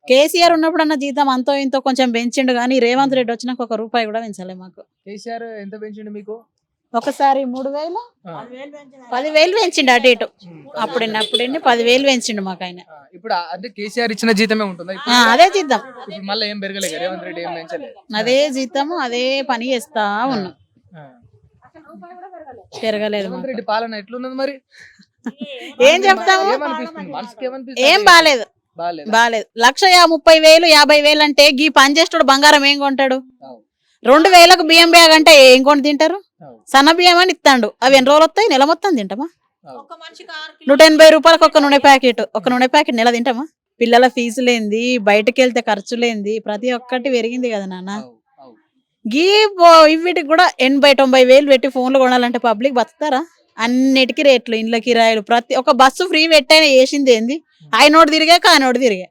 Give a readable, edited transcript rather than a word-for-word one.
కేసీఆర్ ఉన్నప్పుడు అన్న జీతం అంతో ఇంతో కొంచెం పెంచిండు కానీ రేవంత్ రెడ్డి వచ్చినాక 1 రూపాయి కూడా పెంచలే మాకు. కేసీఆర్ ఎంత పెంచిండు మీకు? ఒకసారి 3,000 ఆ, 10,000 పెంచిండు అటు ఇటు. ఉమ్, అప్పుడు 10,000 పెంచిండు మాకు ఆయన. ఇప్పుడు అంటే కేసీఆర్ ఇచ్చిన జీతమే ఉంటుందా ఇప్పుడు? అదే జీతం, ఇప్పుడు మళ్ళీ ఏం పెరగలేదు, రేవంత్ రెడ్డి ఏం పెంచలేదు. అదే జీతము, అదే పని చేస్తా ఉన్నాం. ఆ. పెరగలేదు రేవంత్ మాకు. రెడ్డి పాలన ఎట్లున్నది మరి? ఏం చెప్తాము, ఏమనిపిస్తుంది మనసుకి? ఏమనిపిస్తుంది? ఏం బాలేదు, బాలేదు. బాలేదు. 1,30,000 50,000 అంటే గీ పని చేస్తాడు బంగారం ఏం కొంటాడు? 2,000కు బియ్యం బ్యాగ్ అంటే ఏం కొని తింటారు? సన్న బియ్యం అని ఇస్తాడు, అవి ఎన్ని రోజులు వస్తాయి? నెల మొత్తం తింటామా? 180 రూపాయలకు ఒక నూనె ప్యాకెట్ నెల తింటామా? పిల్లల ఫీజు లేంది, బయటకు వెళ్తే ఖర్చు లేంది, ప్రతి ఒక్కటి పెరిగింది కదా నాన్న. గీ వీటికి కూడా 80-90 వేలు పెట్టి ఫోన్లు కొనాలంటే పబ్లిక్ బతుకుతారా? అన్నిటికీ రేట్లు, ఇండ్ల కిరాయిలు, ప్రతి ఒక్క బస్సు ఫ్రీ పెట్టైనా వేసింది ఏంది? ఆయనోడు తిరిగాక ఆయనోడు తిరిగా.